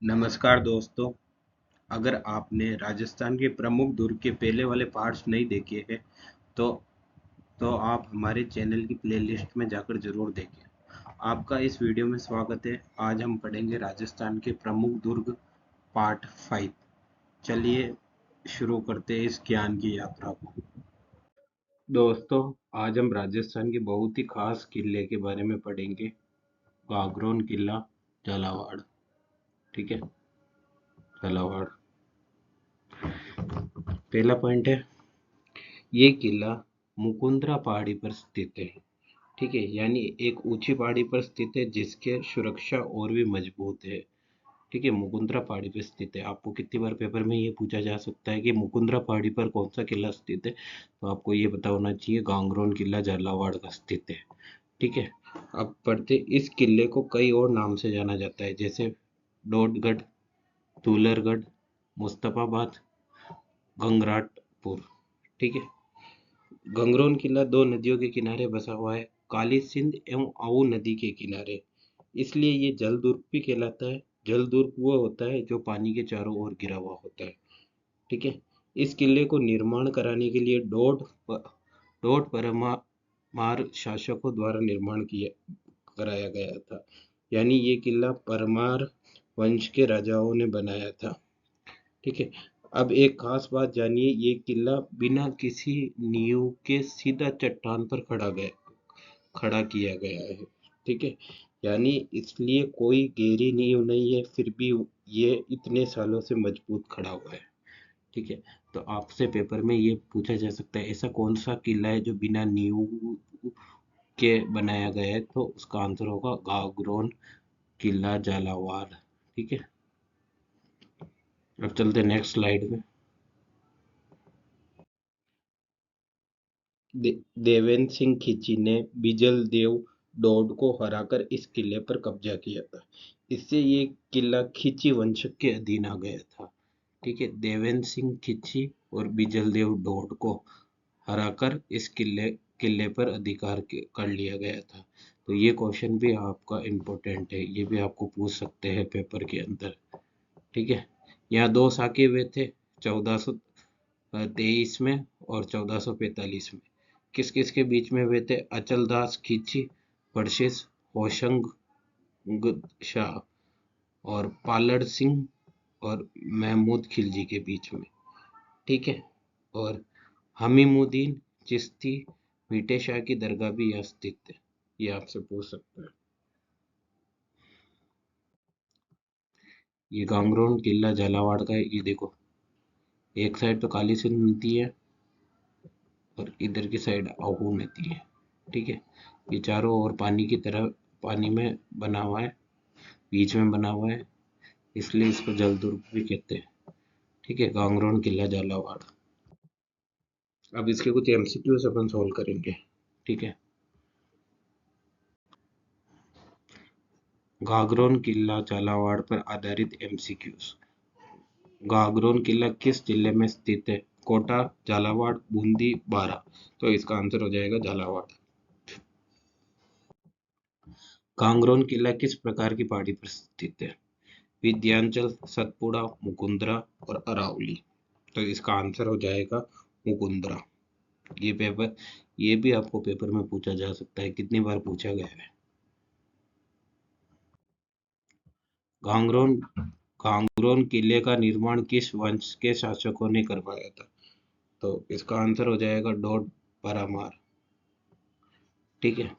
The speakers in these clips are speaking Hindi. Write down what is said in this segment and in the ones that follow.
नमस्कार दोस्तों। अगर आपने राजस्थान के प्रमुख दुर्ग के पहले वाले पार्ट्स नहीं देखे हैं तो आप हमारे चैनल की प्लेलिस्ट में जाकर जरूर देखें। आपका इस वीडियो में स्वागत है। आज हम पढ़ेंगे राजस्थान के प्रमुख दुर्ग पार्ट 5। चलिए शुरू करते हैं इस ज्ञान की यात्रा को। दोस्तों, आज हम राजस्थान के बहुत ही खास किले के बारे में पढ़ेंगे। गागरोन किला, झालावाड़। ठीक है, झालावाड़। पहला पॉइंट है, ये किला मुकुंदरा पहाड़ी पर स्थित है। ठीक है, यानी एक ऊंची पहाड़ी पर स्थित है जिसके सुरक्षा और भी मजबूत है। ठीक है, मुकुंदरा पहाड़ी पर स्थित है। आपको कितनी बार पेपर में ये पूछा जा सकता है कि मुकुंदरा पहाड़ी पर कौन सा किला स्थित है, तो आपको ये पता होना चाहिए गांगरोन किला झालावाड़ का स्थित है। ठीक है, अब पढ़ते। इस किले को कई और नाम से जाना जाता है, जैसे डोडगढ़, दूलरगढ़, मुस्तफाबाद, गंगराटपुर। ठीक है, गंगरोन किला दो नदियों के किनारे बसा हुआ है, काली सिंध एवं आऊ नदी के किनारे। इसलिए ये जल दुर्ग भी कहलाता है। जल दुर्ग वो होता है जो पानी के चारों ओर घिरा हुआ होता है। ठीक है, इस किले को निर्माण कराने के लिए डोड परमार शासकों द्वारा निर्माण किया कराया गया था। यानी ये किला परमार वंश के राजाओं ने बनाया था। ठीक है, अब एक खास बात जानिए, ये किला बिना किसी नींव के सीधा चट्टान पर खड़ा किया गया है। ठीक है, यानी इसलिए कोई गहरी नींव नहीं है, फिर भी ये इतने सालों से मजबूत खड़ा हुआ है। ठीक है, तो आपसे पेपर में ये पूछा जा सकता है, ऐसा कौन सा किला है जो बिना नींव के बनाया गया है, तो उसका आंसर होगा गागरोन किला झालावाड़। ठीक है, अब चलते नेक्स्ट स्लाइड में। देवेंद्र सिंह खिची ने बिजल देव डोड को हराकर इस किले पर कब्जा किया था। इससे ये किला खिची वंश के अधीन आ गया था। ठीक है, देवेंद्र सिंह खिची और बिजल देव डोड को हराकर इस किले पर अधिकार कर लिया गया था। तो ये क्वेश्चन भी आपका इम्पोर्टेंट है, ये भी आपको पूछ सकते हैं पेपर के अंदर। ठीक है, यहाँ दो साके हुए थे, 1423 में और 1445 में। किस किस के बीच में हुए थे? अचल दास खींची वर्सेस होशंग शाह और पालड़ सिंह और महमूद खिलजी के बीच में। ठीक है, और हमीमुद्दीन चिश्ती मीठे शाह की दरगाह भी यहाँ स्थित है, ये आपसे पूछ सकते हैं। ये गांगरोन किला झालावाड़ का है। ये देखो, एक साइड तो काली सिंध नदी है और इधर की साइड आहू नदी है। ठीक है, ये चारों ओर पानी की तरह पानी में बना हुआ है, बीच में बना हुआ है, इसलिए इसको जल दुर्ग भी कहते हैं। ठीक है, गांगरोन किला झालावाड़। अब इसके कुछ एमसीक्यूज अपन सॉल्व करेंगे। ठीक है, गागरोन किला झालावाड़ पर आधारित एमसीक्यूज। गागरोन किला किस जिले में स्थित है? कोटा, झालावाड़, बूंदी, बारा। तो इसका आंसर हो जाएगा झालावाड़। गागरोन किला किस प्रकार की पहाड़ी पर स्थित है? विंध्याचल, सतपुड़ा, मुकुंदरा और अरावली। तो इसका आंसर हो जाएगा मुकुंदरा। ये भी आपको पेपर में पूछा जा सकता है, कितनी बार पूछा गया है। गांगरोन गांगरोन किले का निर्माण किस वंश के शासकों ने करवाया था? तो इसका आंसर हो जाएगा डोड परमार। ठीक है,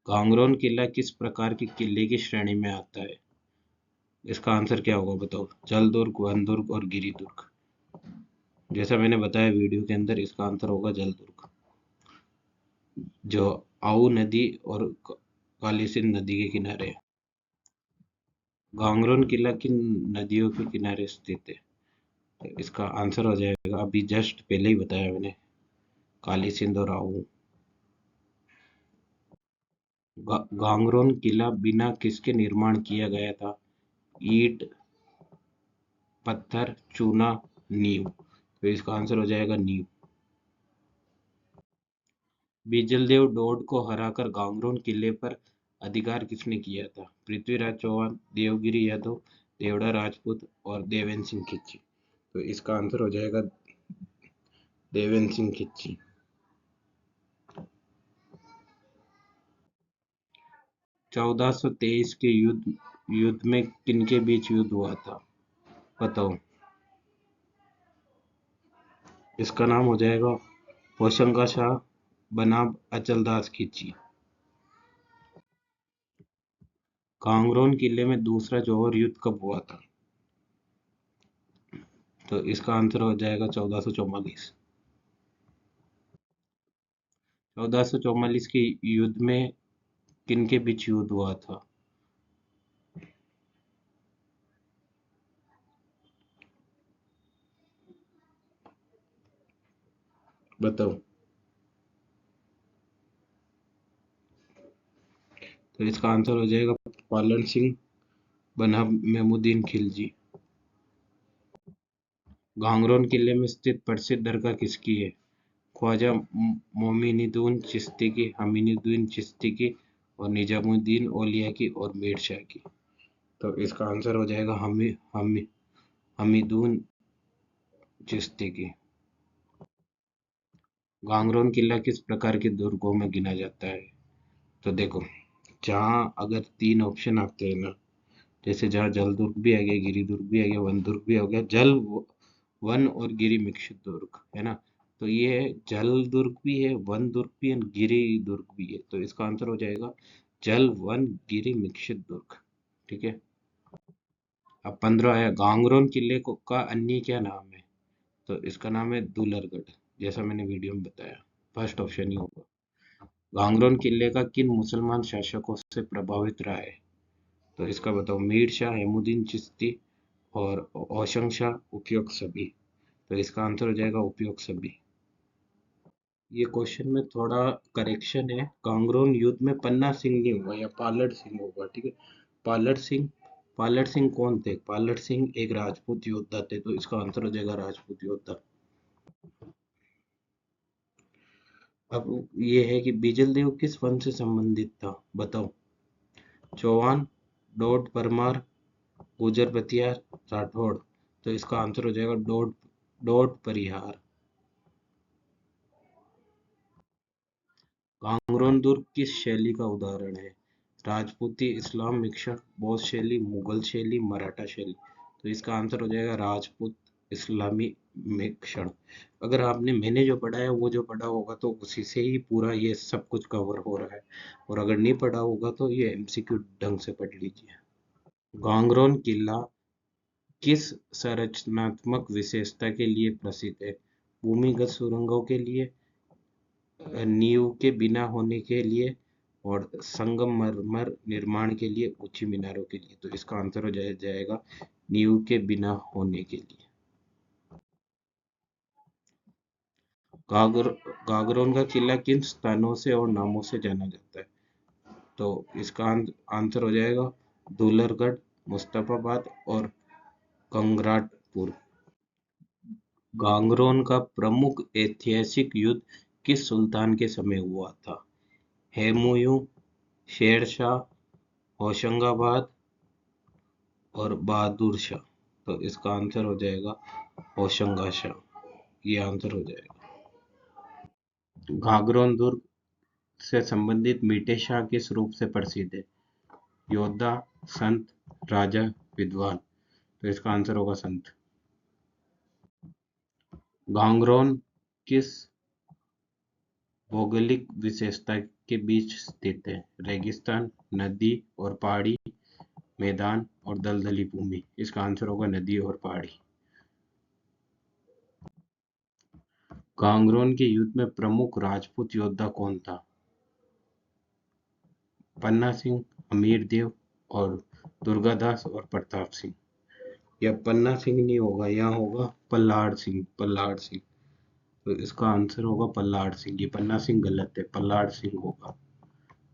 गांगरोन किला किस प्रकार के किले की श्रेणी में आता है? इसका आंसर क्या होगा बताओ? जल दुर्ग, वन दुर्ग और गिरी दुर्ग। जैसा मैंने बताया वीडियो के अंदर, इसका आंसर होगा जल दुर्ग, जो आऊ नदी और काली सिंध नदी के किनारे है। गांगरोन किला किन नदियों के किनारे स्थित है? तो इसका आंसर हो जाएगा, अभी जस्ट पहले ही बताया मैंने, काली सिंध और आऊ। गांगरोन किला बिना किसके निर्माण किया गया था? ईंट, पत्थर, चूना, नींव। तो इसका आंसर हो जाएगा नींव। बिजलदेव डोड को हराकर गांगरोन किले पर अधिकार किसने किया था? पृथ्वीराज चौहान, देवगिरी यादव, देवड़ा राजपूत और देवेंद्र सिंह खिच्ची। तो इसका आंसर हो जाएगा देवेंद्र सिंह खिच्ची। 1423 के युद्ध में किनके बीच युद्ध हुआ था? बताओ। इसका नाम हो जाएगा होशंगा शाह बनाम अचलदास खिची। कांगरोन किले में दूसरा जौहर युद्ध कब हुआ था? तो इसका आंसर हो जाएगा 1444। 1444 के युद्ध में किनके बीच युद्ध हुआ था? बताओ। तो इसका आंसर हो जाएगा पालन सिंह बनाम मेमुद्दीन खिलजी। घांगरोन किले में स्थित प्रसिद्ध दरगाह किसकी है? ख्वाजा मोमिनुद्दीन चिश्ती की, हमीनुद्दीन चिश्ती की और निजामुद्दीन औलिया की और मीर शाह की। तो इसका आंसर हो जाएगा हमीदुद्दीन चिश्ती की। घांगरोन किला किस प्रकार के दुर्गों में गिना जाता है? तो देखो, जहाँ अगर 3 ऑप्शन आते हैं ना, जैसे जहाँ जल दुर्ग भी आ गया, गिरी दुर्ग भी आ गया, वन दुर्ग भी हो गया, वन और गिरी मिश्रित दुर्ग है ना। तो ये जल दुर्ग भी है, वन दुर्ग भी है, गिरी दुर्ग भी है। तो इसका आंसर हो जाएगा जल वन गिरी मिश्रित दुर्ग। ठीक है। अब 15 आया, घांगरोन किले को का अन्य क्या नाम है? तो इसका नाम है दुलरगढ़, जैसा मैंने वीडियो में बताया। फर्स्ट ऑप्शन ही होगा। घांगरोन किले का किन मुसलमान शासकों से प्रभावित रहा है? तो इसका बताओ। मीर शाह, हेमुद्दीन चिश्ती और औशंग शाह, उपयुक्त सभी। तो इसका आंसर हो जाएगा उपयुक्त सभी। ये क्वेश्चन में थोड़ा करेक्शन है। कांगरोन युद्ध में पन्ना सिंह नहीं होगा, या पालड़ सिंह होगा। ठीक है। पालड़ सिंह कौन थे? पालड़ सिंह एक राजपूत योद्धा थे। तो इसका आंसर हो जाएगा राजपूत योद्धा। अब ये है कि बीजल देव किस वंश से संबंधित था? बताओ। चौहान, डोड परमार, गुजर बतियार, राठौड़। तो इसका आंसर हो जाएगा डोड परिहार। कांगरोन दुर्ग किस शैली का उदाहरण है? राजपूती, इस्लाम मिश्रण, बौद्ध शैली, मुगल शैली, मराठा शैली। तो इसका आंसर हो जाएगा राजपूत इस्लामी मिश्रण। अगर आपने मैंने जो पढ़ा है वो जो पढ़ा होगा तो उसी से ही पूरा ये सब कुछ कवर हो रहा है, और अगर नहीं पढ़ा होगा तो ये एमसीक्यू ढंग से पढ़ लीजिए। गांगरोन किला किस संरचनात्मक विशेषता के लिए प्रसिद्ध है? भूमिगत सुरंगों के लिए, नींव के बिना होने के लिए और संगमरमर निर्माण के लिए, ऊंची मीनारों के लिए। तो इसका आंसर हो जाएगा नींव के बिना होने के लिए। गागरोन का किला किन स्थानों से और नामों से जाना जाता है? तो इसका आंसर हो जाएगा दुलरगढ़, मुस्तफाबाद और कंग्राटपुर। गांगरोन का प्रमुख ऐतिहासिक युद्ध किस सुल्तान के समय हुआ था? हुमायूं, शेरशाह, होशंगाबाद और बहादुर शाह। तो इसका आंसर हो जाएगा होशंगा शाह। ये आंसर हो जाएगा। घाघरोन दुर्ग से संबंधित मीठे शाह किस रूप से प्रसिद्ध है? योद्धा, संत, राजा, विद्वान। तो इसका आंसर होगा संत। घाघरोन किस भौगोलिक विशेषता के बीच स्थित है? रेगिस्तान, नदी और पहाड़ी, मैदान और दलदली भूमि। इसका आंसर होगा नदी और पहाड़ी। गांगरोन के युद्ध में प्रमुख राजपूत योद्धा कौन था? पन्ना सिंह, हमीर देव और दुर्गादास और प्रताप सिंह। यह पन्ना सिंह नहीं होगा, यहाँ होगा पल्लाड़ सिंह। पल्लाड़ सिंह। तो इसका आंसर होगा पल्लाड़ सिंह। ये पन्ना सिंह गलत है, पल्लाड़ सिंह होगा।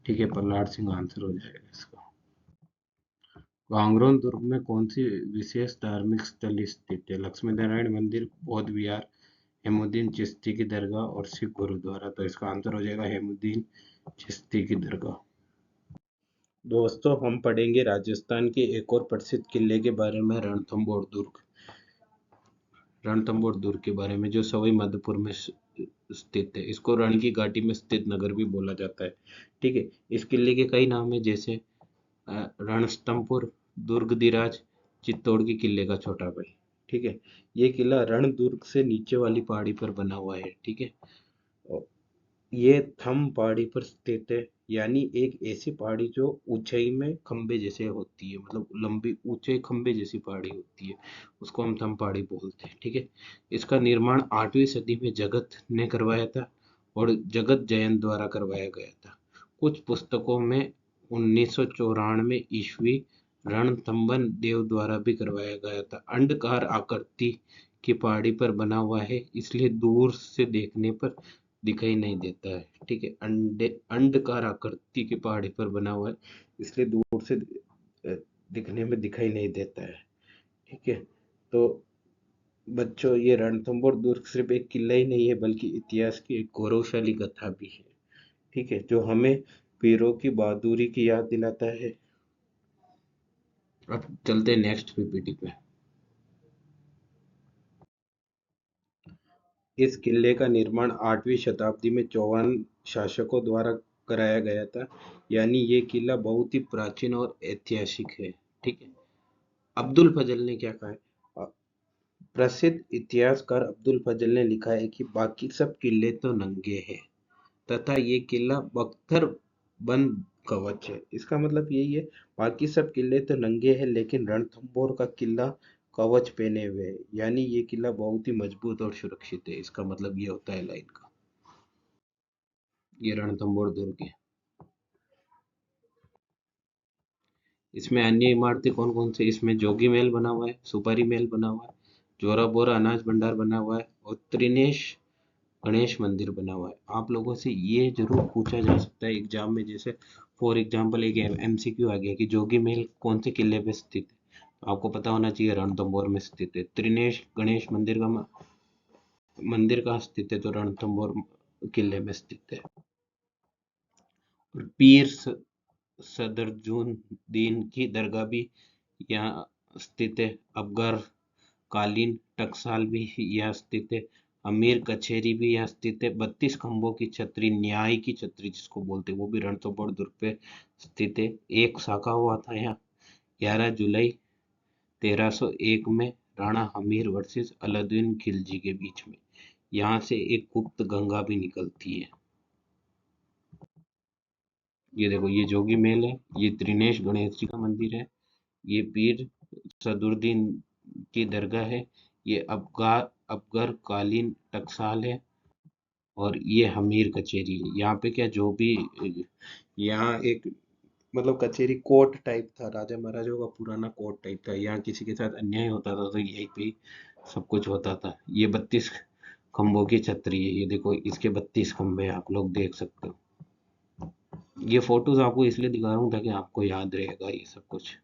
ठीक है, पल्लाड़ सिंह आंसर हो जाएगा इसका। गांगरोन दुर्ग में कौन सी विशेष धार्मिक स्थल स्थित है? लक्ष्मी नारायण मंदिर, बौद्ध विहार, हेमुद्दीन चिश्ती की दरगाह और सिख गुरुद्वारा। तो इसका आंसर हो जाएगा हेमुद्दीन चिश्ती की दरगाह। दोस्तों हम पढ़ेंगे राजस्थान के एक और प्रसिद्ध किले के बारे में, रणथंभौर दुर्ग। रणथंभौर दुर्ग के बारे में, जो सवाई माधोपुर में स्थित है। इसको रण की घाटी में स्थित नगर भी बोला जाता है। ठीक है। इस किले के कई नाम है, जैसे रणस्तंभपुर, दुर्गदिराज, चित्तौड़ की किले का छोटा भाई। ठीक है। ये किला रण दुर्ग से नीचे वाली पहाड़ी पर बना हुआ है। ठीक है। ये थम पहाड़ी पर स्थित है, यानी एक ऐसी पहाड़ी जो ऊंचाई में खंबे जैसे होती है, मतलब लंबी ऊंचे खंबे जैसी पहाड़ी होती है, उसको हम थम पहाड़ी बोलते हैं। ठीक है। इसका निर्माण 8वीं सदी में जगत ने करवाया था, और जगत जयन द्वारा करवाया गया था। कुछ पुस्तकों में 1994 ईस्वी रणथंभन देव द्वारा भी करवाया गया था। अंडकार आकृति की पहाड़ी पर बना हुआ है, इसलिए दूर से देखने पर दिखाई नहीं देता है। ठीक है। अंडकार आकृति की पहाड़ी पर बना हुआ है, इसलिए दूर से दिखने में दिखाई नहीं देता है। ठीक है। तो बच्चों, ये रणथंभौर दुर्ग सिर्फ एक किला ही नहीं है, बल्कि इतिहास की एक गौरवशाली कथा भी है। ठीक है, जो हमें वीरों की बहादुरी की याद दिलाता है। अब चलते हैं नेक्स्ट पीपीटी पे। इस किले का निर्माण 8वीं शताब्दी में चौहान शासकों द्वारा कराया गया था, यानी ये किला बहुत ही प्राचीन और ऐतिहासिक है। ठीक है। अब्दुल फजल ने क्या कहा है? प्रसिद्ध इतिहासकार अब्दुल फजल ने लिखा है कि बाकी सब किले तो नंगे हैं, तथा ये किला बख्तर बंद कवच है। इसका मतलब यही है, बाकी सब किले तो नंगे हैं, लेकिन रणथंभौर का किला कवच पहने हुए है, यानी ये किला बहुत ही मजबूत और सुरक्षित है। इसका मतलब ये होता है लाइन का। ये रणथंभौर दुर्ग है। इसमें अन्य इमारतें कौन कौन से? इसमें जोगी महल बना हुआ है, सुपारी महल बना हुआ है, जोरा बोरा अनाज भंडार बना हुआ है, और त्रिनेश गणेश मंदिर बना हुआ है। आप लोगों से ये जरूर पूछा जा सकता है एग्जाम में, जैसे फॉर एग्जाम्पल एक एमसीक्यू आ गया कि जोगी महल कौन से किले पे स्थित है, तो आपको पता होना चाहिए रणथंभौर में स्थित है। त्रिनेश गणेश मंदिर का मंदिर कहाँ स्थित है? तो रणथंभौर किले में स्थित है। और पीर सदरुद्दीन की दरगाह भी यहाँ स्थित है। अफगार कालीन टकसाल भी यहाँ स्थित है। अमीर कचेरी भी यहाँ स्थित है। 32 खंभों की छतरी, न्याय की छतरी जिसको बोलते हैं, वो भी रणथंभौर दुर्ग पे स्थित है। एक शाखा हुआ था यहाँ 11 जुलाई 1301 में, राणा हमीर वर्सेस अलाउद्दीन खिलजी के बीच में। यहाँ से एक गुप्त गंगा भी निकलती है। ये देखो, ये जोगी महल है, ये त्रिनेश गणेश जी का मंदिर है, ये पीर सदरुद्दीन की दरगाह है, ये अफगार कालीन टकसाल है, और ये हमीर कचेरी है। यहाँ पे क्या, जो भी यहाँ एक मतलब कचेरी कोर्ट टाइप था, राजा महाराजाओं का पुराना कोर्ट टाइप था। यहाँ किसी के साथ अन्याय होता था तो यहीं पे ही सब कुछ होता था। ये 32 खंभों की छतरी है, ये देखो, इसके 32 खंभे आप लोग देख सकते हो। ये फोटोज आपको इसलिए दिखा रहा हूँ ताकि आपको याद रहेगा ये सब कुछ।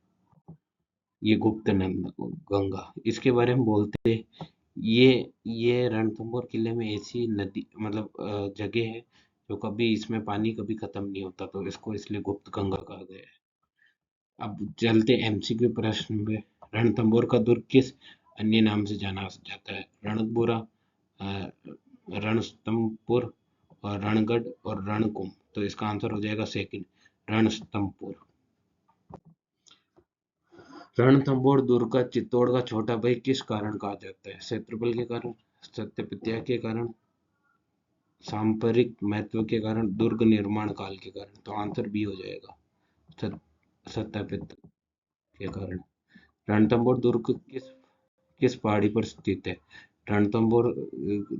ये गुप्त गंगा, इसके बारे में बोलते हैं। ये रणथंभौर किले में ऐसी नदी, मतलब जगह है जो कभी इसमें पानी कभी खत्म नहीं होता, तो इसको इसलिए गुप्त गंगा कहा गया है। अब चलते एमसीक्यू प्रश्न में। रणथंभौर का दुर्ग किस अन्य नाम से जाना जाता है? रणकपुरा, अ, रणस्तंभपुर, और रणगढ़, और रणकुंभ। तो इसका आंसर हो जाएगा सेकंड, रणस्तंभपुर। रणथंभौर दुर्ग का चित्तौड़ का छोटा भाई किस कारण कहा जाता है? क्षेत्रफल के कारण, सत्य के कारण, सांपरिक महत्व के कारण, दुर्ग निर्माण काल के कारण। तो आंसर बी हो जाएगा, सत्यापित के कारण। रणथंभौर दुर्ग किस किस पहाड़ी पर स्थित है? रणथंभौर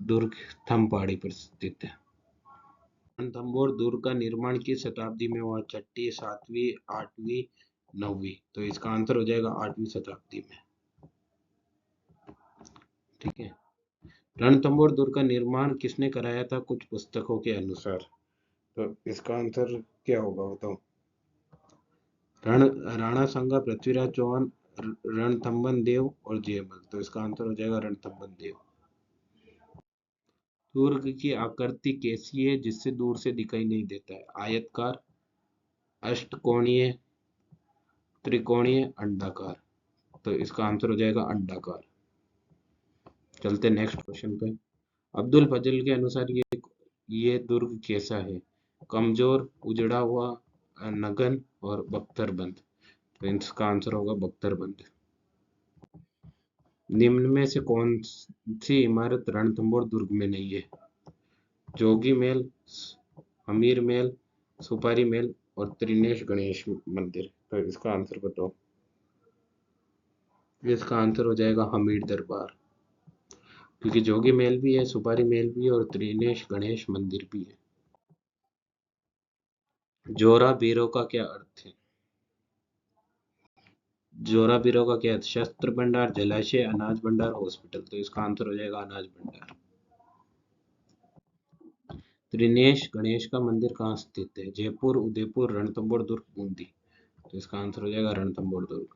दुर्ग थम पहाड़ी पर स्थित है। रणथंभौर दुर्ग का निर्माण किस शताब्दी में हुआ? छठी, सातवीं, आठवीं, नौवीं। तो इसका आंसर हो जाएगा 8वीं शताब्दी में। ठीक है। रणथंभौर दुर्ग का निर्माण किसने कराया था कुछ पुस्तकों के अनुसार? तो इसका आंसर क्या होगा बताओ? राणा संगा, पृथ्वीराज चौहान, रणथंभन देव, और जयमल। तो इसका आंसर हो जाएगा रणथंभन देव। दुर्ग की आकृति कैसी है जिससे दूर से दिखाई नहीं देता है? आयतकार, अष्टकोणीय, त्रिकोणीय, अंडाकार। तो इसका आंसर हो जाएगा अंडाकार। चलते नेक्स्ट क्वेश्चन पे। अब्दुल फजल के अनुसार ये दुर्ग कैसा है? कमजोर, उजड़ा हुआ, नगन और बख्तरबंद। तो इसका आंसर होगा बख्तरबंद। निम्न में से कौन सी इमारत रणथंभौर दुर्ग में नहीं है? जोगी महल, अमीर महल, सुपारी महल और त्रिनेश गणेश मंदिर। तो इसका आंसर बताओ। इसका आंसर हो जाएगा हमीर दरबार, क्योंकि जोगी महल भी है, सुपारी महल भी है और त्रिनेश गणेश मंदिर भी है। जोरा बीरो का क्या अर्थ है? जोरा बीरो का क्या अर्थ? शस्त्र भंडार, जलाशय, अनाज भंडार, हॉस्पिटल। तो इसका आंसर हो जाएगा अनाज भंडार। त्रिनेश गणेश का मंदिर कहाँ स्थित है? जयपुर, उदयपुर, रणथंभौर दुर्ग, बूंदी। तो इसका आंसर हो जाएगा रणथंभौर दुर्ग।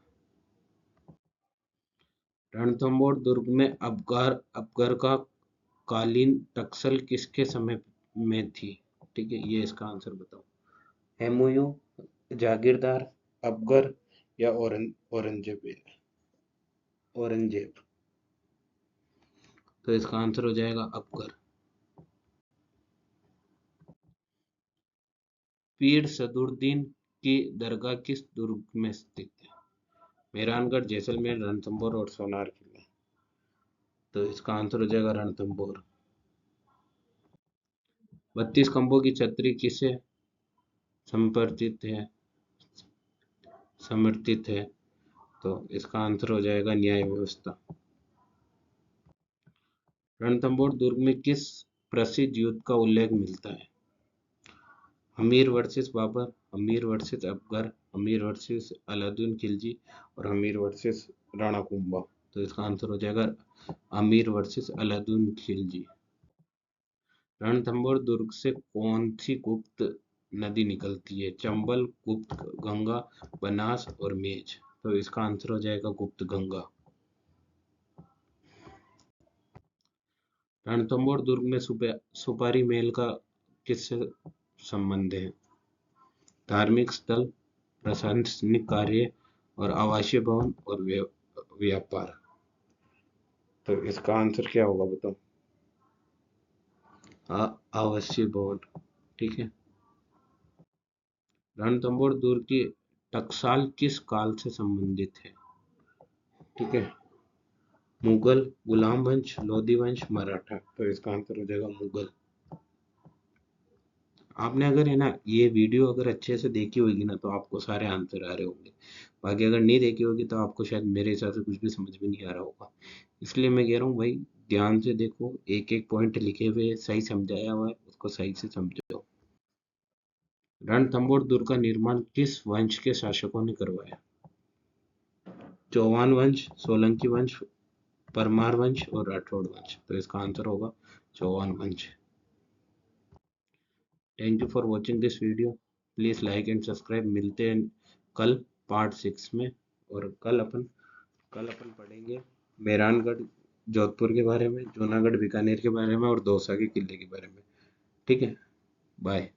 रणथंभौर दुर्ग में अबगर का कालीन टक्सल किसके समय में थी? ठीक है, ये इसका आंसर बताओ। हुमायूं, जागीरदार, अबगर या औरंगजेब। औरंगजेब। तो इसका आंसर हो जाएगा अबगर। पीर सदरुद्दीन की दरगाह किस दुर्ग में स्थित है? मेहरानगढ़, जैसलमेर, रणथंभौर और सोनार किला। तो इसका आंसर हो जाएगा रणथंभौर। 32 खंभों की छतरी किसे समर्पित है? समर्थित है। तो इसका आंसर हो जाएगा न्याय व्यवस्था। रणथंभौर दुर्ग में किस प्रसिद्ध युद्ध का उल्लेख मिलता है? अमीर वर्सेस बाबर, अमीर वर्सेस अकबर, अमीर वर्सेस अलाउद्दीन खिलजी और अमीर वर्सेस राणा कुंभा। तो इसका आंसर हो जाएगा अमीर वर्सेस अलाउद्दीन खिलजी। रणथंभौर दुर्ग से कौन सी गुप्त नदी निकलती है? चंबल, गुप्त गंगा, बनास और मेज। तो इसका आंसर हो जाएगा गुप्त गंगा। रणथंभौर दुर्ग में सुपारी महल का किससे संबंध है? धार्मिक स्थल, प्रशासनिक कार्य और आवासीय भवन और व्यापार। तो इसका आंसर क्या होगा बताओ? आवासीय भवन। ठीक है। रणथंभौर दुर्ग की टकसाल किस काल से संबंधित है? ठीक है। मुगल, गुलाम वंश, लोधी वंश, मराठा। तो इसका आंसर हो जाएगा मुगल। आपने अगर है ना ये वीडियो अगर अच्छे से देखी होगी ना तो आपको सारे आंसर आ रहे होंगे। बाकी अगर नहीं देखी होगी तो आपको शायद मेरे हिसाब से कुछ भी समझ में नहीं आ रहा होगा। इसलिए मैं कह रहा हूँ भाई, ध्यान से देखो, एक एक पॉइंट लिखे हुए सही समझाया हुआ है, उसको सही से समझो। रणथंभौर दुर्ग का निर्माण किस वंश के शासकों ने करवाया? चौहान वंश, सोलंकी वंश, परमार वंश और राठौड़ वंश। तो इसका आंसर होगा चौहान वंश। Thank you for watching this video. Please like and subscribe. मिलते हैं कल पार्ट 6 में। और कल अपन पढ़ेंगे मेहरानगढ़ जोधपुर के बारे में, जूनागढ़ बीकानेर के बारे में और दौसा के किले के बारे में। ठीक है, बाय।